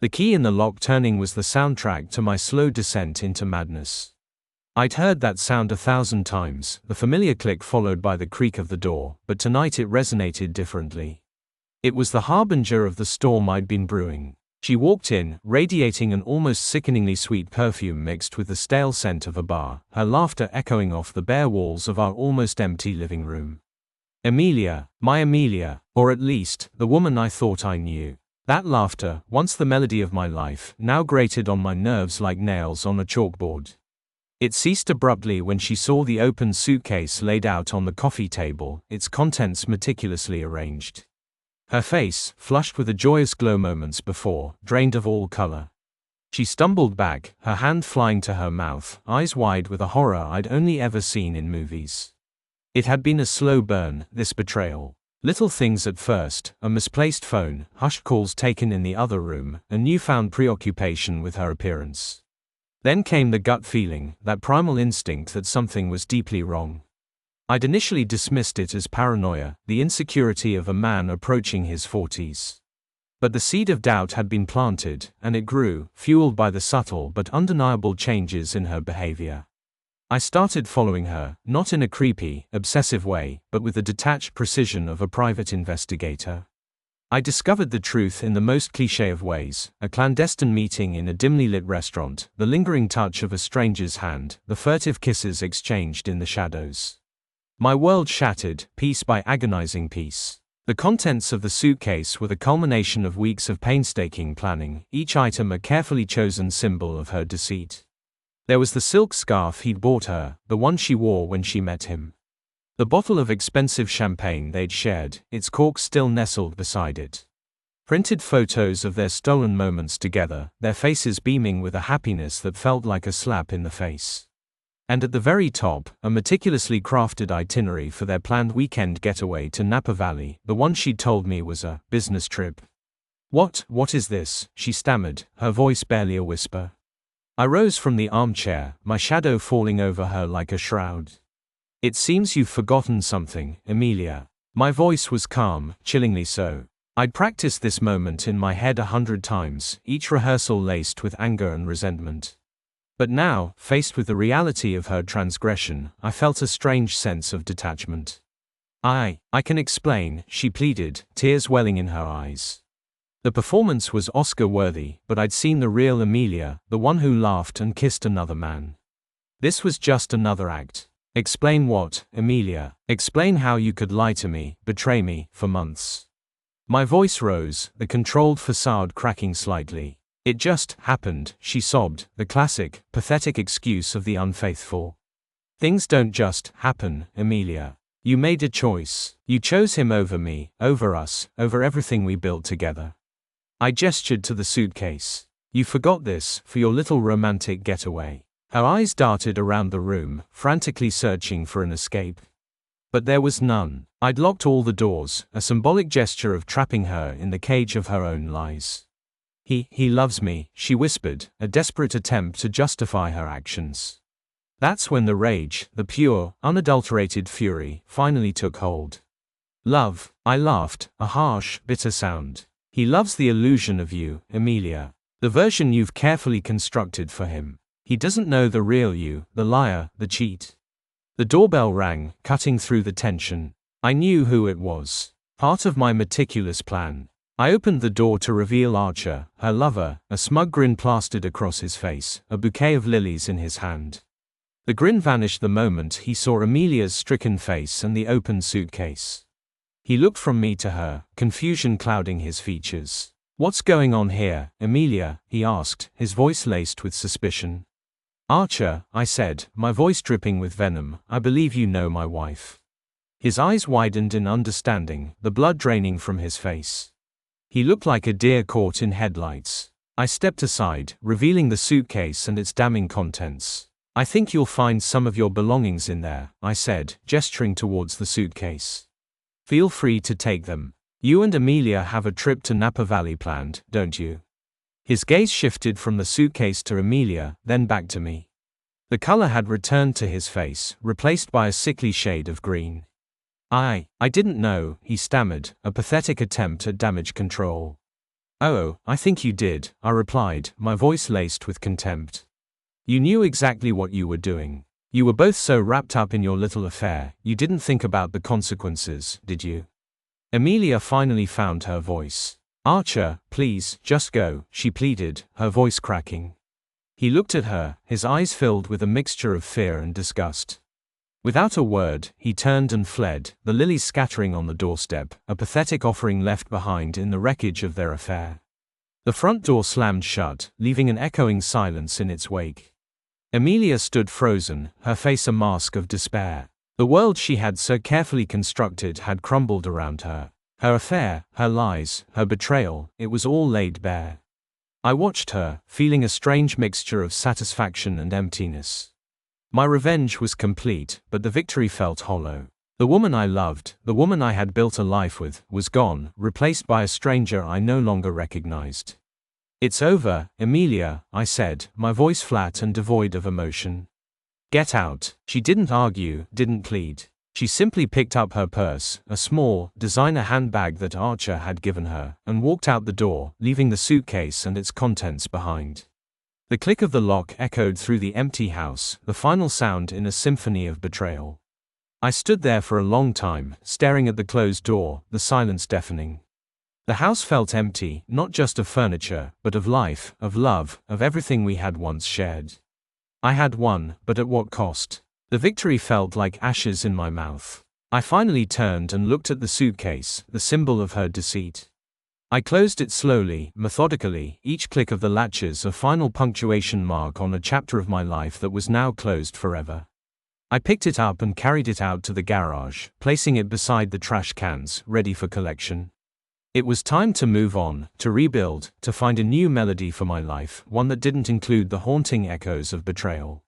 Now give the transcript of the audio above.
The key in the lock turning was the soundtrack to my slow descent into madness. I'd heard that sound 1,000 times, the familiar click followed by the creak of the door, but tonight it resonated differently. It was the harbinger of the storm I'd been brewing. She walked in, radiating an almost sickeningly sweet perfume mixed with the stale scent of a bar, her laughter echoing off the bare walls of our almost empty living room. Amelia, my Amelia, or at least, the woman I thought I knew. That laughter, once the melody of my life, now grated on my nerves like nails on a chalkboard. It ceased abruptly when she saw the open suitcase laid out on the coffee table, its contents meticulously arranged. Her face, flushed with a joyous glow moments before, drained of all color. She stumbled back, her hand flying to her mouth, eyes wide with a horror I'd only ever seen in movies. It had been a slow burn, this betrayal. Little things at first, a misplaced phone, hushed calls taken in the other room, a newfound preoccupation with her appearance. Then came the gut feeling, that primal instinct that something was deeply wrong. I'd initially dismissed it as paranoia, the insecurity of a man approaching his 40s. But the seed of doubt had been planted, and it grew, fueled by the subtle but undeniable changes in her behavior. I started following her, not in a creepy, obsessive way, but with the detached precision of a private investigator. I discovered the truth in the most cliché of ways: a clandestine meeting in a dimly lit restaurant, the lingering touch of a stranger's hand, the furtive kisses exchanged in the shadows. My world shattered, piece by agonizing piece. The contents of the suitcase were the culmination of weeks of painstaking planning, each item a carefully chosen symbol of her deceit. There was the silk scarf he'd bought her, the one she wore when she met him. The bottle of expensive champagne they'd shared, its cork still nestled beside it. Printed photos of their stolen moments together, their faces beaming with a happiness that felt like a slap in the face. And at the very top, a meticulously crafted itinerary for their planned weekend getaway to Napa Valley, the one she'd told me was a business trip. What is this?" she stammered, her voice barely a whisper. I rose from the armchair, my shadow falling over her like a shroud. "It seems you've forgotten something, Amelia." My voice was calm, chillingly so. I'd practiced this moment in my head 100 times, each rehearsal laced with anger and resentment. But now, faced with the reality of her transgression, I felt a strange sense of detachment. I can explain," she pleaded, tears welling in her eyes. The performance was Oscar-worthy, but I'd seen the real Amelia, the one who laughed and kissed another man. This was just another act. "Explain what, Amelia? Explain how you could lie to me, betray me, for months." My voice rose, the controlled facade cracking slightly. "It just happened," she sobbed, the classic, pathetic excuse of the unfaithful. "Things don't just happen, Amelia. You made a choice. You chose him over me, over us, over everything we built together." I gestured to the suitcase. "You forgot this, for your little romantic getaway." Her eyes darted around the room, frantically searching for an escape. But there was none. I'd locked all the doors, a symbolic gesture of trapping her in the cage of her own lies. He loves me," she whispered, a desperate attempt to justify her actions. That's when the rage, the pure, unadulterated fury, finally took hold. "Love," I laughed, a harsh, bitter sound. "He loves the illusion of you, Amelia. The version you've carefully constructed for him. He doesn't know the real you, the liar, the cheat." The doorbell rang, cutting through the tension. I knew who it was. Part of my meticulous plan. I opened the door to reveal Archer, her lover, a smug grin plastered across his face, a bouquet of lilies in his hand. The grin vanished the moment he saw Amelia's stricken face and the open suitcase. He looked from me to her, confusion clouding his features. "What's going on here, Amelia?" he asked, his voice laced with suspicion. "Archer," I said, my voice dripping with venom, "I believe you know my wife." His eyes widened in understanding, the blood draining from his face. He looked like a deer caught in headlights. I stepped aside, revealing the suitcase and its damning contents. "I think you'll find some of your belongings in there," I said, gesturing towards the suitcase. "Feel free to take them. You and Amelia have a trip to Napa Valley planned, don't you?" His gaze shifted from the suitcase to Amelia, then back to me. The color had returned to his face, replaced by a sickly shade of green. I didn't know," he stammered, a pathetic attempt at damage control. Oh, I think you did, I replied, my voice laced with contempt. You knew exactly what you were doing. You were both so wrapped up in your little affair, you didn't think about the consequences, did you? Amelia finally found her voice. Archer, please, just go, she pleaded, her voice cracking. He looked at her, his eyes filled with a mixture of fear and disgust. Without a word, he turned and fled, the lilies scattering on the doorstep, a pathetic offering left behind in the wreckage of their affair. The front door slammed shut, leaving an echoing silence in its wake. Amelia stood frozen, her face a mask of despair. The world she had so carefully constructed had crumbled around her. Her affair, her lies, her betrayal, it was all laid bare. I watched her, feeling a strange mixture of satisfaction and emptiness. My revenge was complete, but the victory felt hollow. The woman I loved, the woman I had built a life with, was gone, replaced by a stranger I no longer recognized. It's over, Amelia, I said, my voice flat and devoid of emotion. Get out. She didn't argue, didn't plead. She simply picked up her purse, a small, designer handbag that Archer had given her, and walked out the door, leaving the suitcase and its contents behind. The click of the lock echoed through the empty house, the final sound in a symphony of betrayal. I stood there for a long time, staring at the closed door, the silence deafening. The house felt empty, not just of furniture, but of life, of love, of everything we had once shared. I had won, but at what cost? The victory felt like ashes in my mouth. I finally turned and looked at the suitcase, the symbol of her deceit. I closed it slowly, methodically, each click of the latches a final punctuation mark on a chapter of my life that was now closed forever. I picked it up and carried it out to the garage, placing it beside the trash cans, ready for collection. It was time to move on, to rebuild, to find a new melody for my life, one that didn't include the haunting echoes of betrayal.